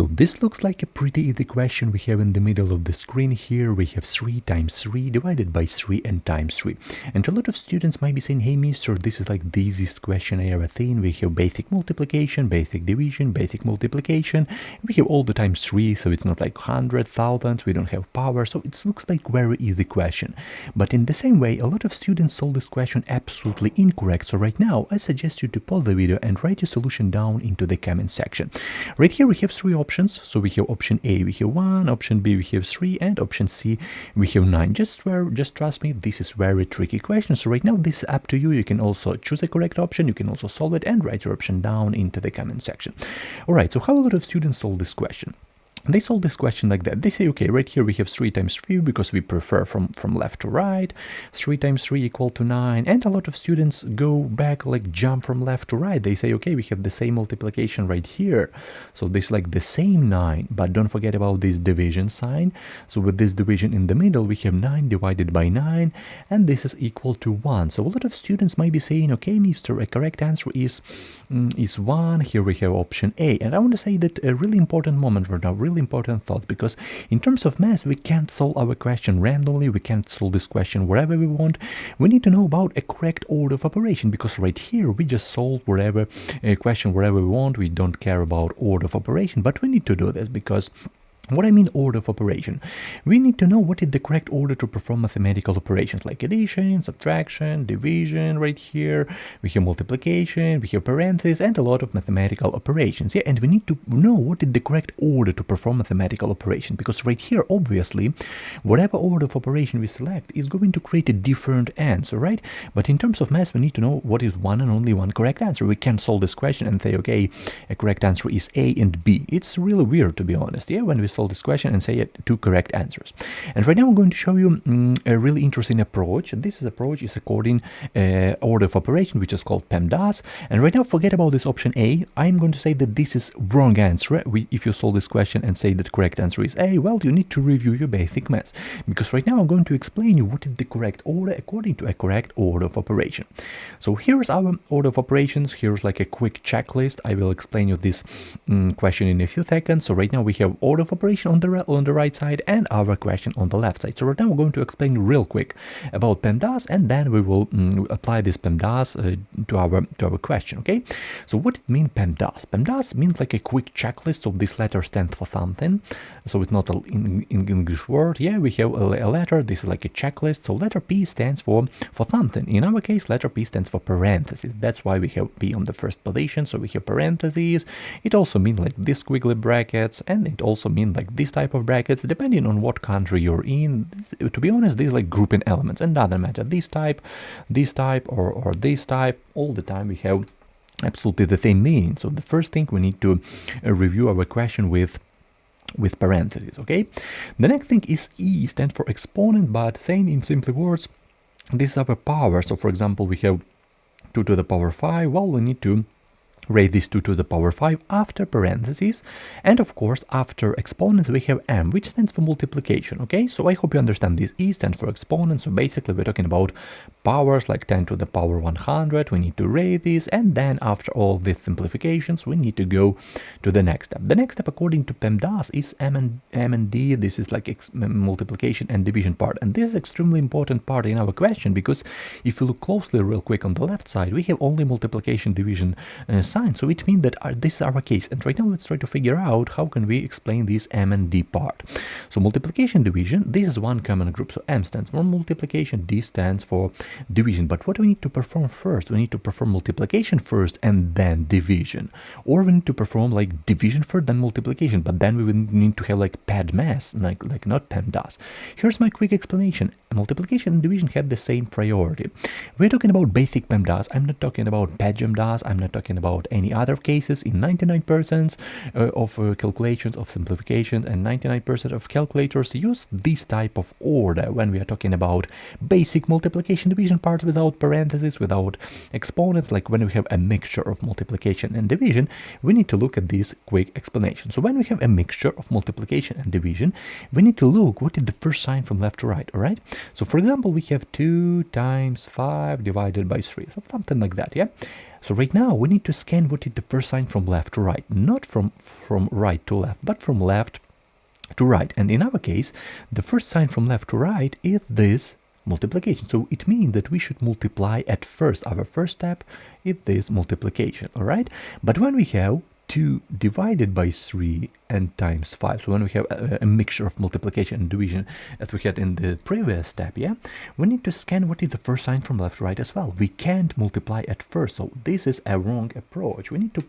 So this looks like a pretty easy question we have in the middle of the screen here. We have 3 times 3 divided by 3 and times 3. And a lot of students might be saying, hey mister, this is like the easiest question I ever seen. We have basic multiplication, basic division, basic multiplication. We have all the times 3, so it's not like hundreds, thousands, we don't have power. So it looks like very easy question. But in the same way, a lot of students solve this question absolutely incorrect. So right now, I suggest you to pause the video and write your solution down into the comment section. Right here we have 3 options. So we have option A, we have 1, option B, we have 3, and option C, we have 9. Just trust me, this is very tricky question. So right now, this is up to you. You can also choose a correct option. You can also solve it and write your option down into the comment section. All right, so how a lot of students solve this question? They solve this question like that. They say, okay, right here we have 3 times 3 because we prefer from left to right. 3 times 3 equal to 9. And a lot of students go back, like jump from left to right. They say, okay, we have the same multiplication right here. So this is like the same 9, but don't forget about this division sign. So with this division in the middle, we have 9 divided by 9, and this is equal to 1. So a lot of students might be saying, okay, mister, a correct answer is 1. Here we have option A. And I want to say that a really important moment right now, really important thought, because in terms of math we can't solve our question randomly, we can't solve this question wherever we want. We need to know about a correct order of operation, because right here we just solve wherever a question wherever we want. We don't care about order of operation, but we need to do this because what I mean order of operation, we need to know what is the correct order to perform mathematical operations like addition, subtraction, division right here. We have multiplication, we have parentheses, and a lot of mathematical operations. Yeah, and we need to know what is the correct order to perform mathematical operation, because right here, obviously, whatever order of operation we select is going to create a different answer, right? But in terms of math, we need to know what is one and only one correct answer. We can't solve this question and say, okay, a correct answer is A and B. It's really weird, to be honest, yeah, when we solve this question and say 2 correct answers. And right now I'm going to show you a really interesting approach. This approach is according order of operation, which is called PEMDAS. And right now, forget about this option A. I'm going to say that this is wrong answer. If you solve this question and say that correct answer is A, well, you need to review your basic maths, because right now I'm going to explain you what is the correct order according to a correct order of operation. So here's our order of operations. Here's like a quick checklist. I will explain you this question in a few seconds. So right now we have order of operation on the right side and our question on the left side. So right now we're going to explain real quick about PEMDAS, and then we will apply this PEMDAS to our question. Okay, so what it means PEMDAS? PEMDAS means like a quick checklist. So this letter stands for something, so it's not an English word. Yeah, we have a letter. This is like a checklist. So letter P stands for something. In our case, letter P stands for parentheses. That's why we have P on the first position. So we have parentheses. It also means like this squiggly brackets, and it also means like this type of brackets, depending on what country you're in. To be honest, these like grouping elements, and doesn't matter this type, or this type. All the time we have absolutely the same meaning. So the first thing, we need to review our question with parentheses. Okay, the next thing is E, stands for exponent, but saying in simple words, this is our power. So for example, we have 2 to the power 5. Well, we need to raise this 2 to the power 5 after parentheses, and of course after exponent we have m, which stands for multiplication. Okay, so I hope you understand this. E stands for exponent, so basically we're talking about powers like 10 to the power 100. We need to raise this, and then after all these simplifications we need to go to the next step. The next step according to PEMDAS is m and d. This is like multiplication and division part, and this is extremely important part in our question, because if you look closely real quick on the left side, we have only multiplication division sign. So it means that this is our case. And right now let's try to figure out how can we explain this m and d part. So multiplication division, this is one common group. So m stands for multiplication, d stands for division. But what do we need to perform first? We need to perform multiplication first and then division. Or we need to perform like division first, then multiplication. But then we will need to have like PEMDAS, like not PEMDAS. Here's my quick explanation. Multiplication and division have the same priority. We're talking about basic PEMDAS. I'm not talking about PEMDAS. I'm not talking about any other cases. In 99% of calculations of simplification and 99% of calculators use this type of order when we are talking about basic multiplication division parts without parentheses, without exponents. Like when we have a mixture of multiplication and division, we need to look at this quick explanation. So when we have a mixture of multiplication and division, we need to look what is the first sign from left to right. All right, so for example, we have 2 times 5 divided by 3, so something like that. Yeah, So right now we need to scan what is the first sign from left to right, not from right to left, but from left to right. And in our case, the first sign from left to right is this multiplication. So it means that we should multiply at first. Our first step is this multiplication, all right? But when we have 2 divided by 3 and times 5, so when we have a mixture of multiplication and division as we had in the previous step, yeah, we need to scan what is the first sign from left to right as well. We can't multiply at first, so this is a wrong approach. We need to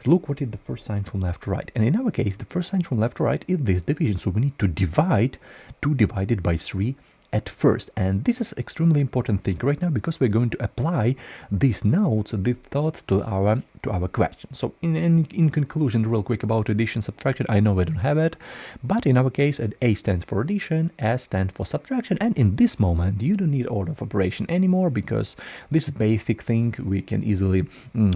look what is the first sign from left to right, and in our case the first sign from left to right is this division, so we need to divide 2 divided by 3 at first. And this is extremely important thing right now, because we're going to apply these notes, these thoughts to our question. So in conclusion, real quick about addition, subtraction, I know we don't have it, but in our case A stands for addition, S stands for subtraction, and in this moment you don't need order of operation anymore, because this basic thing we can easily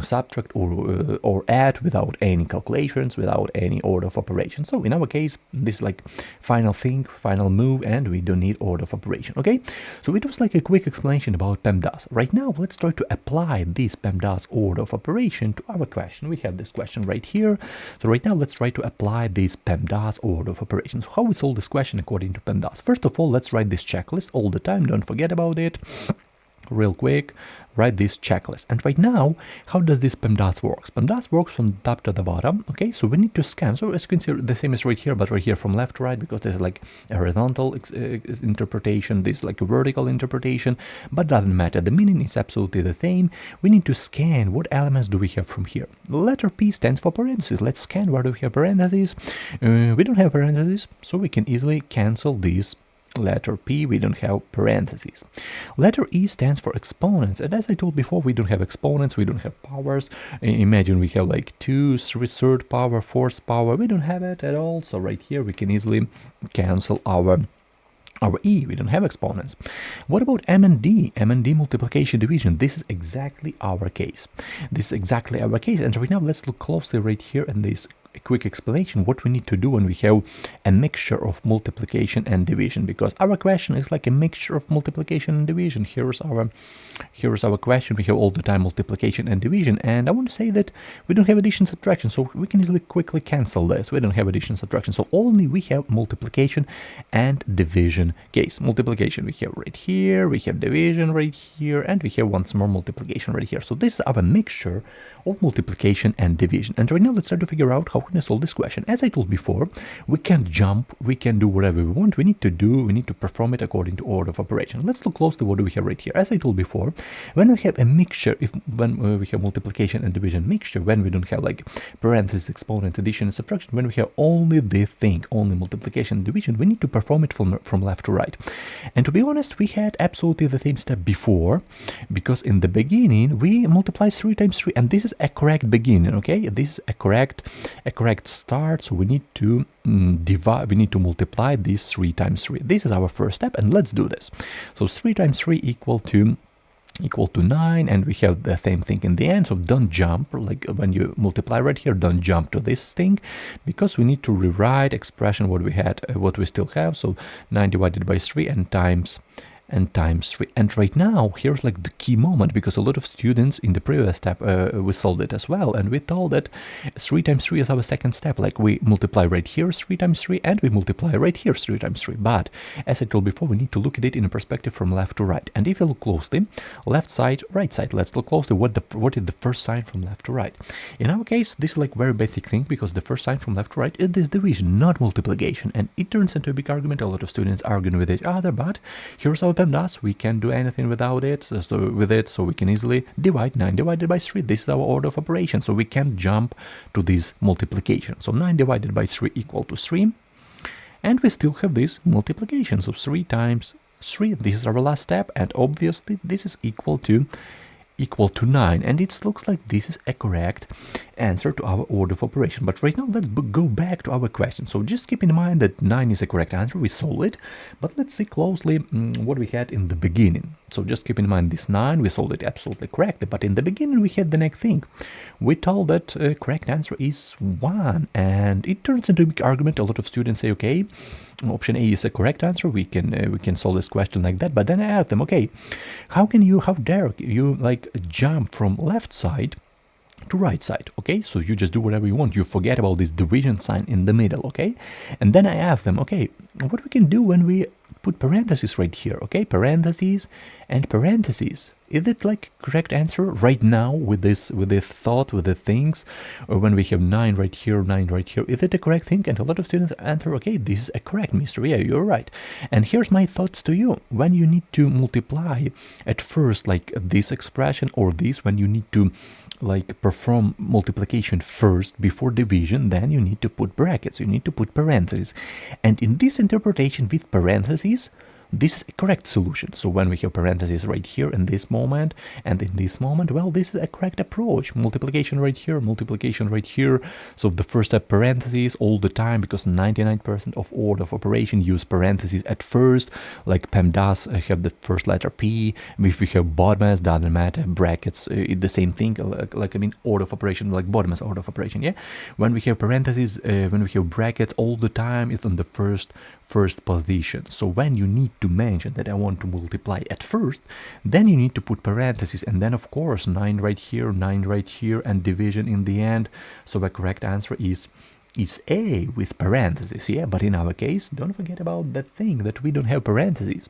subtract or add without any calculations, without any order of operation. So in our case, this is like final thing, final move, and we don't need order of operation. Okay, so it was like a quick explanation about PEMDAS. Right now, let's try to apply this PEMDAS order of operation to our question. We have this question right here. So right now, let's try to apply this PEMDAS order of operations. How we solve this question according to PEMDAS? First of all, let's write this checklist all the time. Don't forget about it. Real quick, write this checklist. And right now, how does this PEMDAS works? PEMDAS works from top to the bottom. Okay, so we need to scan. So as you can see, the same is right here, but right here from left to right, because there's like a horizontal interpretation, this is like a vertical interpretation, but doesn't matter. The meaning is absolutely the same. We need to scan what elements do we have from here. The letter P stands for parentheses. Let's scan where do we have parentheses. We don't have parentheses, so we can easily cancel these. Letter P, we don't have parentheses. Letter E stands for exponents, and as I told before, we don't have exponents, we don't have powers. Imagine we have like 2, 3, third power, fourth power, we don't have it at all, so right here we can easily cancel our E, we don't have exponents. What about M and D? M and D, multiplication, division. This is exactly our case. This is exactly our case, and right now let's look closely right here in this quick explanation what we need to do when we have a mixture of multiplication and division, because our question is like a mixture of multiplication and division. Here's our question. We have all the time multiplication and division, and I want to say that we don't have addition, subtraction, so we can easily quickly cancel this. We don't have addition, subtraction, so only we have multiplication and division case. Multiplication we have right here, we have division right here, and we have once more multiplication right here. So this is our mixture of multiplication and division. And right now let's try to figure out how can I solve this question. As I told before, we can't jump, we can do whatever we want. We need to perform it according to order of operation. Let's look closely what do we have right here. As I told before, when we have a mixture, when we have multiplication and division mixture, when we don't have like parentheses, exponent, addition, and subtraction, when we have only this thing, only multiplication and division, we need to perform it from left to right. And to be honest, we had absolutely the same step before, because in the beginning we multiply 3 times 3, and this is a correct beginning. Okay, this is a correct start, so we need to divide, we need to multiply this 3 times 3. This is our first step, and let's do this. So 3 times 3 equal to 9, and we have the same thing in the end. So don't jump, like when you multiply right here, don't jump to this thing, because we need to rewrite expression what we had, what we still have. So 9 divided by 3 and times 3. And right now, here's like the key moment, because a lot of students in the previous step, we solved it as well, and we told that 3 times 3 is our second step. Like we multiply right here 3 times 3, and we multiply right here 3 times 3. But as I told before, we need to look at it in a perspective from left to right. And if you look closely, left side, right side, let's look closely what is the first sign from left to right. In our case, this is like very basic thing, because the first sign from left to right is this division, not multiplication, and it turns into a big argument. A lot of students arguing with each other, but here's our PEMDAS. We can't do anything without it, so we can easily divide 9 divided by 3. This is our order of operation, so we can't jump to this multiplication. So 9 divided by 3 equal to 3, and we still have this multiplication. So 3 times 3, this is our last step, and obviously this is equal to 9, and it looks like this is a correct answer to our order of operation. But right now let's go back to our question. So just keep in mind that 9 is a correct answer, we solved it, but let's see closely what we had in the beginning. So just keep in mind this 9, we solved it absolutely correctly, but in the beginning we had the next thing. We told that correct answer is 1, and it turns into a big argument. A lot of students say, okay, option A is a correct answer, we can solve this question like that. But then I ask them, okay, how dare you like jump from left side to right side, okay? So you just do whatever you want. You forget about this division sign in the middle, okay? And then I ask them, okay, what we can do when we put parentheses right here, okay? Parentheses and parentheses. Is it like correct answer right now with this thought, with the things? Or when we have 9 right here, 9 right here, is it a correct thing? And a lot of students answer, okay, this is a correct, mister. Yeah, you're right. And here's my thoughts to you. When you need to multiply at first, like this expression or this, when you need to like perform multiplication first before division, then you need to put brackets, you need to put parentheses. And in this interpretation with parentheses, this is a correct solution. So when we have parentheses right here in this moment and in this moment, well, this is a correct approach. Multiplication right here, multiplication right here. So the first step parentheses all the time, because 99% of order of operation use parentheses at first, like PEMDAS have the first letter P. If we have BODMAS, doesn't matter, brackets, the same thing, like I mean order of operation, like BODMAS order of operation, yeah? When we have parentheses, when we have brackets all the time, it's on the first position. So when you need to mention that I want to multiply at first, then you need to put parentheses, and then of course 9 right here, 9 right here, and division in the end. So the correct answer is A with parentheses, yeah? But in our case, don't forget about that thing that we don't have parentheses.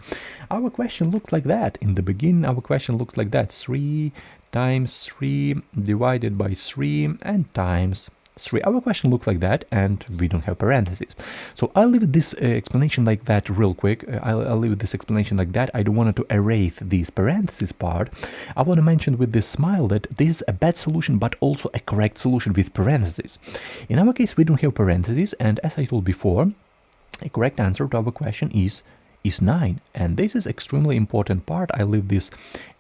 Our question looks like that. In the beginning, our question looks like that. 3 times 3 divided by 3 and times 3. Our question looks like that, and we don't have parentheses. So I'll leave this explanation like that real quick. I'll leave this explanation like that. I don't want to erase this parentheses part. I want to mention with this smile that this is a bad solution, but also a correct solution with parentheses. In our case, we don't have parentheses, and as I told before, a correct answer to our question is 9, and this is extremely important part. I leave this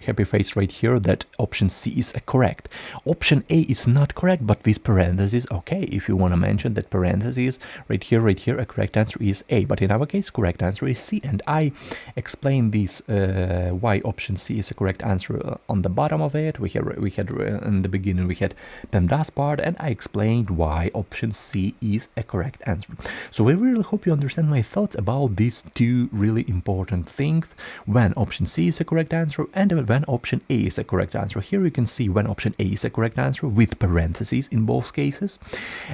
happy face right here that option C is correct. Option A is not correct, but with parentheses, okay, if you want to mention that parentheses right here, a correct answer is A, but in our case, correct answer is C, and I explained this why option C is a correct answer on the bottom of it. We had in the beginning we had PEMDAS part, and I explained why option C is a correct answer. So I really hope you understand my thoughts about these two really important things, when option C is a correct answer and when option A is a correct answer. Here you can see when option A is a correct answer with parentheses in both cases,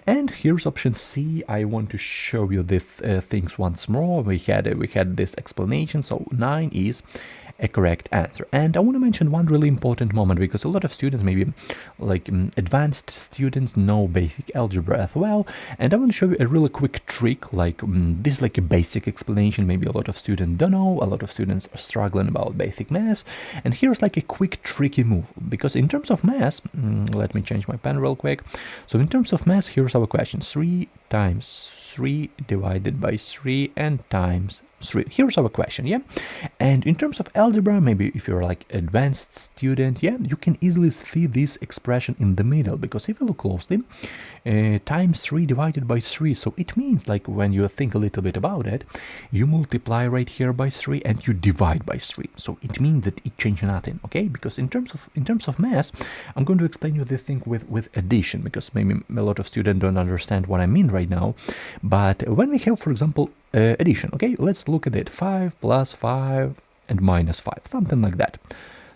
and here's option C. I want to show you these things once more. We had this explanation. So 9 is a correct answer. And I want to mention one really important moment, because a lot of students, maybe like advanced students, know basic algebra as well, and I want to show you a really quick trick. Like this is like a basic explanation, maybe a lot of students don't know, a lot of students are struggling about basic math, and here's like a quick tricky move, because in terms of math, let me change my pen real quick. So in terms of math, here's our question: 3 times 3 divided by 3 and times 3. Here's our question, yeah? And in terms of algebra, maybe if you're like advanced student, yeah, you can easily see this expression in the middle, because if you look closely, times 3 divided by 3, so it means like when you think a little bit about it, you multiply right here by 3 and you divide by 3. So it means that it changes nothing, okay? Because in terms of math, I'm going to explain you this thing with addition, because maybe a lot of students don't understand what I mean right now. But when we have, for example, addition, okay, let's look at it: 5 plus 5 and minus 5, something like that.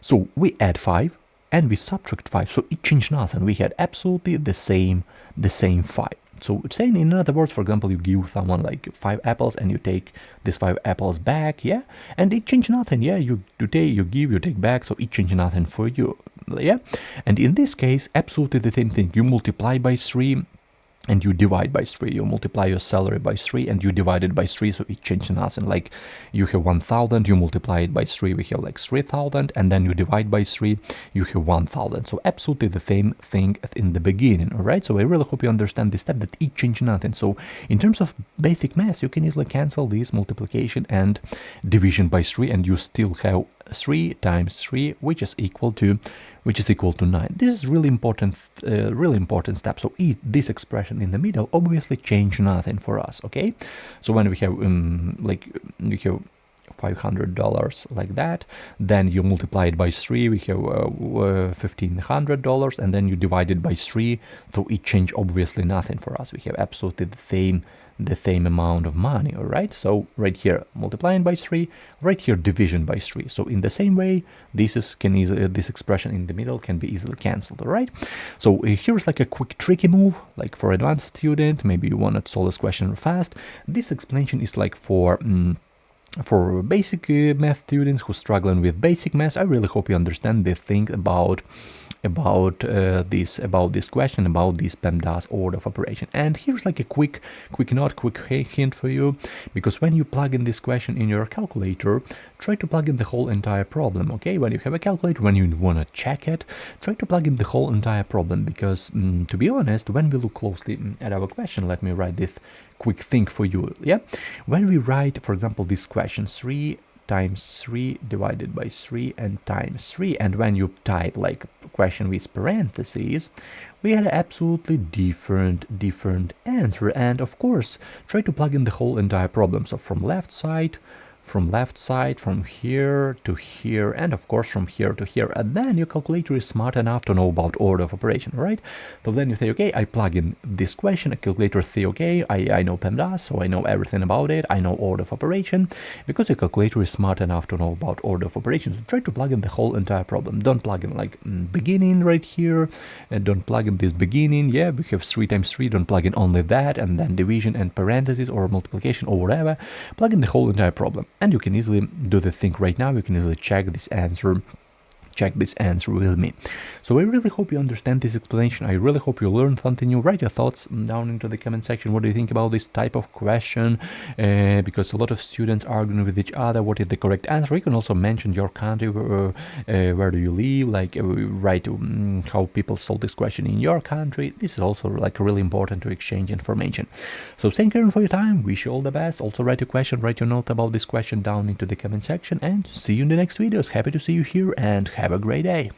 So we add 5 and we subtract 5, so it changed nothing. We had absolutely the same 5. So it's saying, in other words, for example, you give someone like 5 apples and you take these 5 apples back, yeah, and it changed nothing, yeah. You give, you take back, so it changed nothing for you, yeah. And in this case, absolutely the same thing. You multiply by 3 and you divide by 3. You multiply your salary by 3 and you divide it by 3, so it changes nothing. Like you have 1,000, you multiply it by 3, we have like 3,000, and then you divide by 3, you have 1,000. So absolutely the same thing as in the beginning, all right? So I really hope you understand this step, that it changes nothing. So in terms of basic math, you can easily cancel this multiplication and division by 3, and you still have 3 times 3, which is equal to 9. This is really important step. So this expression in the middle obviously change nothing for us, okay? So when we have we have $500 like that, then you multiply it by 3, we have $1,500, and then you divide it by 3, so it changed obviously nothing for us. We have absolutely the same amount of money, all right? So right here multiplying by 3, right here division by 3. So in the same way, this expression in the middle can be easily cancelled, all right? So here's like a quick tricky move, like for advanced student, maybe you want to solve this question fast. This explanation is like for basic math students who are struggling with basic math. I really hope you understand the thing about this question, about this PEMDAS order of operation. And here's like a quick hint for you, because when you plug in this question in your calculator, try to plug in the whole entire problem, okay? When you have a calculator, when you want to check it, try to plug in the whole entire problem, because to be honest, when we look closely at our question, let me write this quick thing for you, yeah? When we write, for example, this question, 3 times 3 divided by 3 and times 3, and when you type like question with parentheses, we had absolutely different answer. And of course, try to plug in the whole entire problem. So from left side, from here to here, and of course from here to here. And then your calculator is smart enough to know about order of operation, right? So then you say, okay, I plug in this question, a calculator say, okay, I know PEMDAS, so I know everything about it, I know order of operation, because your calculator is smart enough to know about order of operation. So try to plug in the whole entire problem. Don't plug in like beginning right here, and don't plug in this beginning, yeah, we have 3 times 3, don't plug in only that, and then division and parentheses or multiplication or whatever. Plug in the whole entire problem. And you can easily do the thing right now. You can easily check this answer with me. So I really hope you understand this explanation. I really hope you learned something new. Write your thoughts down into the comment section. What do you think about this type of question? Because a lot of students arguing with each other. What is the correct answer? You can also mention your country, where do you live, like write how people solve this question in your country. This is also like really important to exchange information. So thank you for your time. Wish you all the best. Also write your question, write your note about this question down into the comment section, and see you in the next videos. Happy to see you here, and have a great day.